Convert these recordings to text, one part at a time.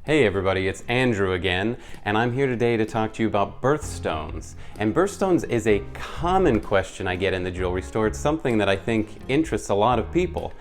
Hey everybody, it's Andrew again, and I'm here today to talk to you about birthstones. And birthstones is a common question I get in the jewelry store. It's something that I think interests a lot of people.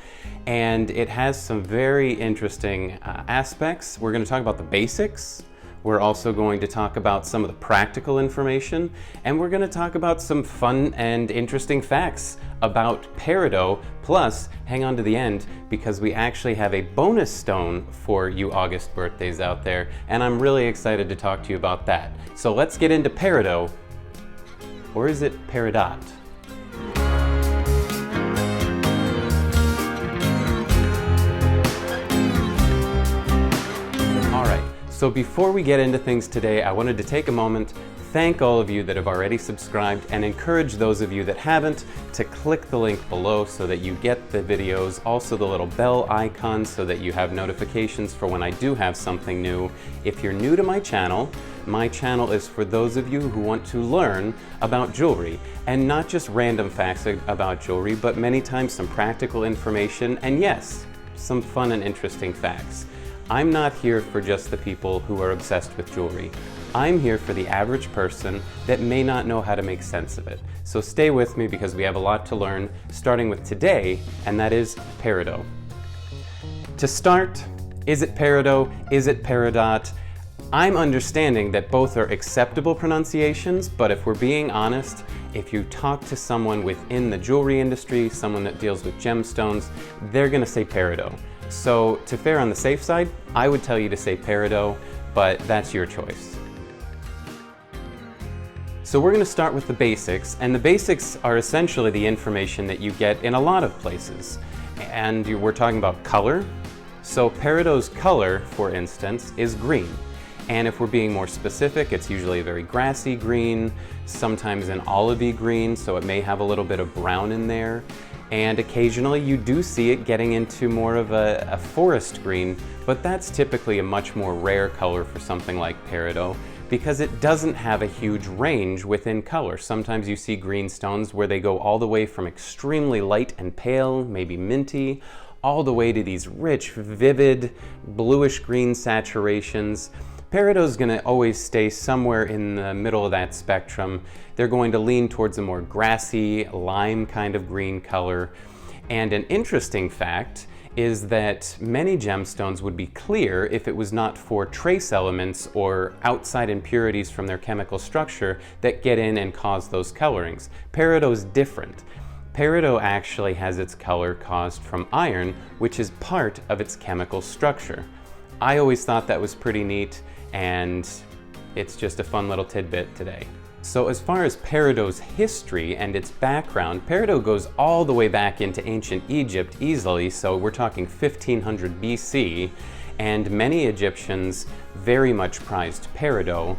And it has some very interesting aspects. We're going to talk about the basics. We're also going to talk about some of the practical information, and we're going to talk about some fun and interesting facts about peridot. Plus, hang on to the end because we actually have a bonus stone for you August birthdays out there, and I'm really excited to talk to you about that. So let's get into peridot, or is it peridot? So before we get into things today, I wanted to take a moment, thank all of you that have already subscribed, and encourage those of you that haven't to click the link below so that you get the videos, also the little bell icon so that you have notifications for when I do have something new. If you're new to my channel is for those of you who want to learn about jewelry, and not just random facts about jewelry, but many times some practical information, and yes, some fun and interesting facts. I'm not here for just the people who are obsessed with jewelry. I'm here for the average person that may not know how to make sense of it. So stay with me because we have a lot to learn, starting with today, and that is peridot. To start, is it peridot? Is it peridot? I'm understanding that both are acceptable pronunciations, but if we're being honest, if you talk to someone within the jewelry industry, someone that deals with gemstones, they're gonna say peridot. So to err on the safe side, I would tell you to say peridot, but that's your choice. So we're going to start with the basics, and the basics are essentially the information that you get in a lot of places. And we're talking about color. So peridot's color, for instance, is green. And if we're being more specific, it's usually a very grassy green, sometimes an olivey green, so it may have a little bit of brown in there. And occasionally you do see it getting into more of a forest green, but that's typically a much more rare color for something like peridot because it doesn't have a huge range within color. Sometimes you see green stones where they go all the way from extremely light and pale, maybe minty, all the way to these rich, vivid, bluish green saturations. Peridot is going to always stay somewhere in the middle of that spectrum. They're going to lean towards a more grassy, lime kind of green color. And an interesting fact is that many gemstones would be clear if it was not for trace elements or outside impurities from their chemical structure that get in and cause those colorings. Peridot is different. Peridot actually has its color caused from iron, which is part of its chemical structure. I always thought that was pretty neat, and it's just a fun little tidbit today. So as far as peridot's history and its background, peridot goes all the way back into ancient Egypt easily, so we're talking 1500 BC, and many Egyptians very much prized peridot.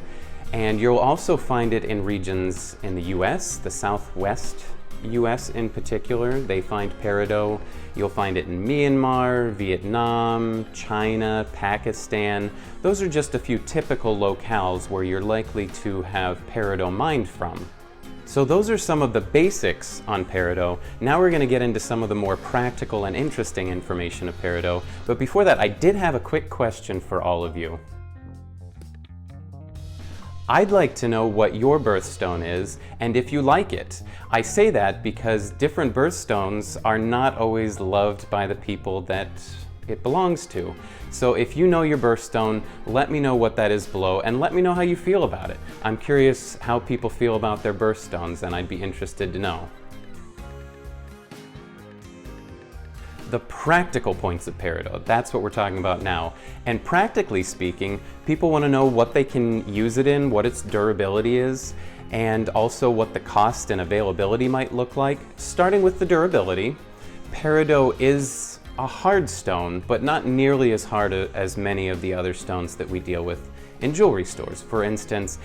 And you'll also find it in regions in the US, the Southwest US in particular. They find peridot. You'll find it in Myanmar, Vietnam, China, Pakistan. Those are just a few typical locales where you're likely to have peridot mined from. So those are some of the basics on peridot. Now we're going to get into some of the more practical and interesting information of peridot. But before that, I did have a quick question for all of you. I'd like to know what your birthstone is and if you like it. I say that because different birthstones are not always loved by the people that it belongs to. So if you know your birthstone, let me know what that is below and let me know how you feel about it. I'm curious how people feel about their birthstones, and I'd be interested to know. The practical points of peridot, that's what we're talking about now. And practically speaking, people want to know what they can use it in, what its durability is, and also what the cost and availability might look like. Starting with the durability, peridot is a hard stone, but not nearly as hard as many of the other stones that we deal with in jewelry stores. For instance,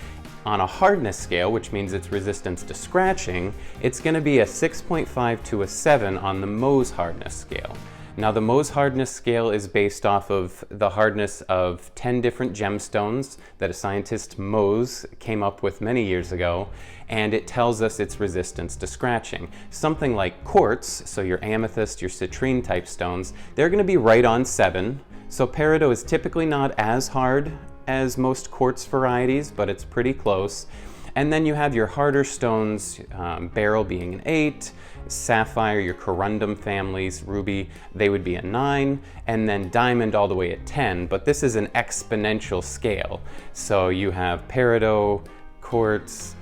on a hardness scale, which means its resistance to scratching, it's going to be a 6.5 to a 7 on the Mohs hardness scale. Now the Mohs hardness scale is based off of the hardness of 10 different gemstones that a scientist Mohs came up with many years ago, and it tells us its resistance to scratching. Something like quartz, so your amethyst, your citrine type stones, they're going to be right on 7. So peridot is typically not as hard as most quartz varieties, but it's pretty close. And then you have your harder stones, beryl being an 8, sapphire, your corundum families, ruby, they would be a 9, and then diamond all the way at 10, but this is an exponential scale. So you have peridot, quartz,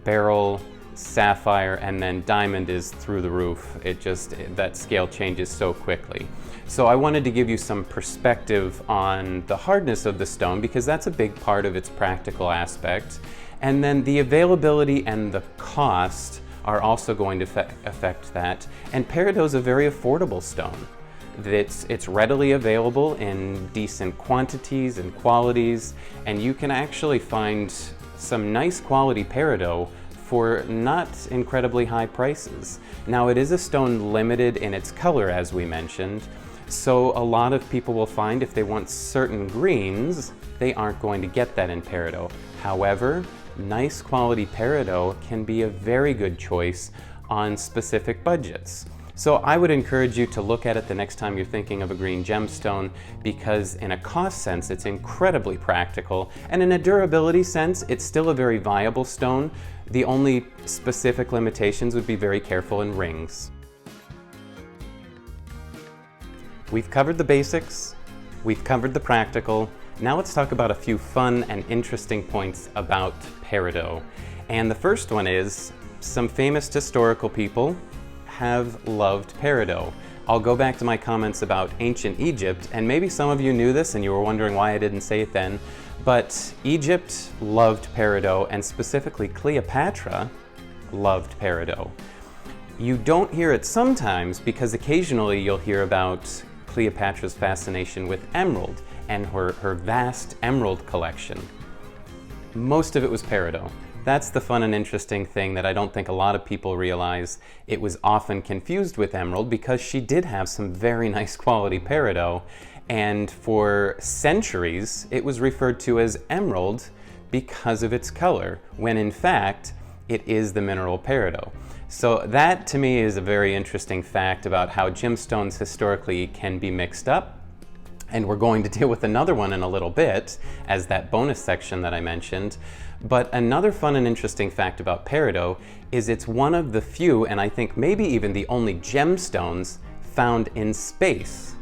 beryl, sapphire, and then diamond is through the roof. That scale changes so quickly. So I wanted to give you some perspective on the hardness of the stone because that's a big part of its practical aspect. And then the availability and the cost are also going to affect that. And peridot is a very affordable stone. It's readily available in decent quantities and qualities, and you can actually find some nice quality peridot for not incredibly high prices. Now it is a stone limited in its color, as we mentioned, so a lot of people will find if they want certain greens, they aren't going to get that in peridot. However, nice quality peridot can be a very good choice on specific budgets. So I would encourage you to look at it the next time you're thinking of a green gemstone, because in a cost sense, it's incredibly practical, and in a durability sense, it's still a very viable stone. The only specific limitations would be very careful in rings. We've covered the basics, we've covered the practical. Now let's talk about a few fun and interesting points about peridot. And the first one is, some famous historical people have loved peridot. I'll go back to my comments about ancient Egypt, and maybe some of you knew this and you were wondering why I didn't say it then, but Egypt loved peridot, and specifically Cleopatra loved peridot. You don't hear it sometimes because occasionally you'll hear about Cleopatra's fascination with emerald and her vast emerald collection. Most of it was peridot. That's the fun and interesting thing that I don't think a lot of people realize. It was often confused with emerald because she did have some very nice quality peridot, and for centuries it was referred to as emerald because of its color, when in fact it is the mineral peridot. So that to me is a very interesting fact about how gemstones historically can be mixed up. And we're going to deal with another one in a little bit as that bonus section that I mentioned. But another fun and interesting fact about peridot is it's one of the few, and I think maybe even the only, gemstones found in space.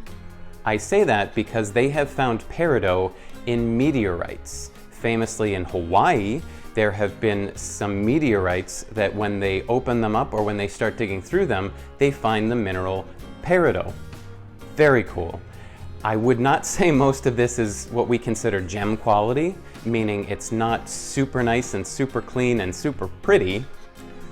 I say that because they have found peridot in meteorites. Famously in Hawaii, there have been some meteorites that when they open them up or when they start digging through them, they find the mineral peridot. Very cool. I would not say most of this is what we consider gem quality, meaning it's not super nice and super clean and super pretty,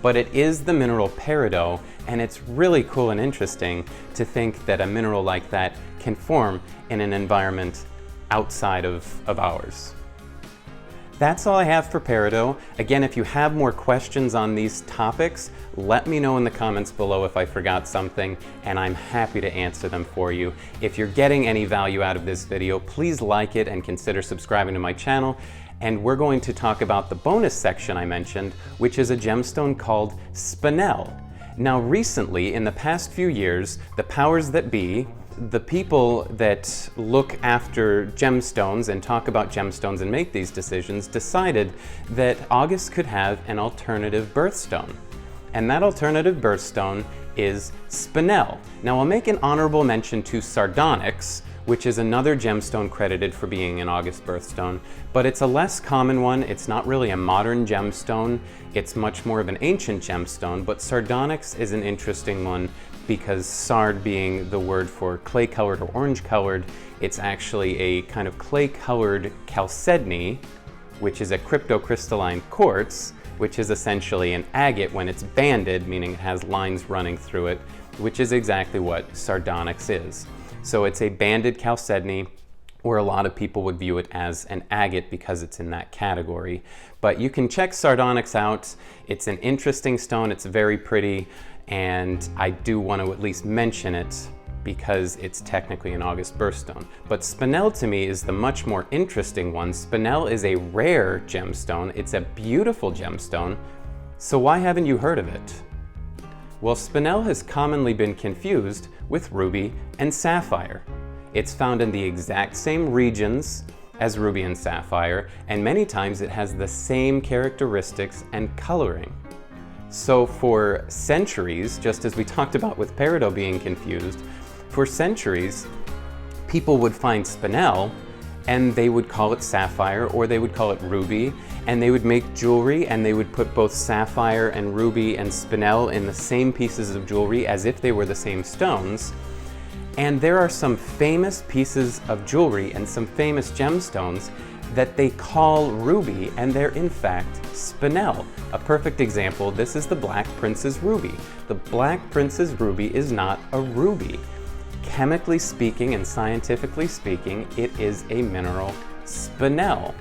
but it is the mineral peridot, and it's really cool and interesting to think that a mineral like that can form in an environment outside of ours. That's all I have for peridot. Again, if you have more questions on these topics, let me know in the comments below if I forgot something, and I'm happy to answer them for you. If you're getting any value out of this video, please like it and consider subscribing to my channel. And we're going to talk about the bonus section I mentioned, which is a gemstone called Spinel. Now recently, in the past few years, the powers that be, the people that look after gemstones and talk about gemstones and make these decisions, decided that August could have an alternative birthstone. And that alternative birthstone is Spinel. Now I'll make an honorable mention to sardonyx, which is another gemstone credited for being an August birthstone, but it's a less common one. It's not really a modern gemstone. It's much more of an ancient gemstone, but sardonyx is an interesting one because sard being the word for clay-colored or orange-colored, it's actually a kind of clay-colored chalcedony, which is a cryptocrystalline quartz, which is essentially an agate when it's banded, meaning it has lines running through it, which is exactly what sardonyx is. So it's a banded chalcedony, or a lot of people would view it as an agate because it's in that category. But you can check sardonyx out. It's an interesting stone, it's very pretty, and I do want to at least mention it because it's technically an August birthstone. But Spinel to me is the much more interesting one. Spinel is a rare gemstone. It's a beautiful gemstone. So why haven't you heard of it? Well, Spinel has commonly been confused with ruby and sapphire. It's found in the exact same regions as ruby and sapphire, and many times it has the same characteristics and coloring. So for centuries, just as we talked about with peridot being confused, for centuries, people would find spinel and they would call it sapphire or they would call it ruby, and they would make jewelry and they would put both sapphire and ruby and spinel in the same pieces of jewelry as if they were the same stones. And there are some famous pieces of jewelry and some famous gemstones that they call ruby, and they're in fact spinel. A perfect example, this is the Black Prince's ruby. The Black Prince's ruby is not a ruby. Chemically speaking and scientifically speaking, it is a mineral spinel.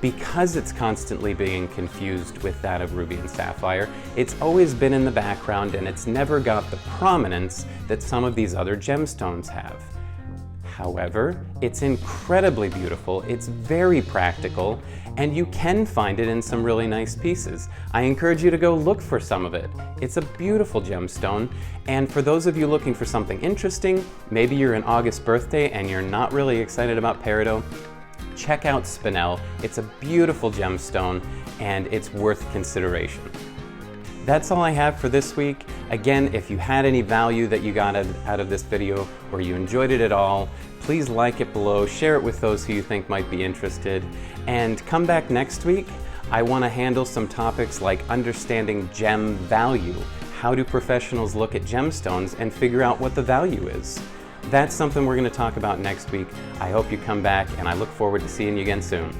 Because it's constantly being confused with that of ruby and sapphire, it's always been in the background and it's never got the prominence that some of these other gemstones have. However, it's incredibly beautiful, it's very practical, and you can find it in some really nice pieces. I encourage you to go look for some of it. It's a beautiful gemstone, and for those of you looking for something interesting, maybe you're an August birthday and you're not really excited about peridot, check out Spinel. It's a beautiful gemstone and it's worth consideration. That's all I have for this week. Again, if you had any value that you got out of this video or you enjoyed it at all, please like it below, share it with those who you think might be interested, and come back next week. I want to handle some topics like understanding gem value. How do professionals look at gemstones and figure out what the value is? That's something we're going to talk about next week. I hope you come back, and I look forward to seeing you again soon.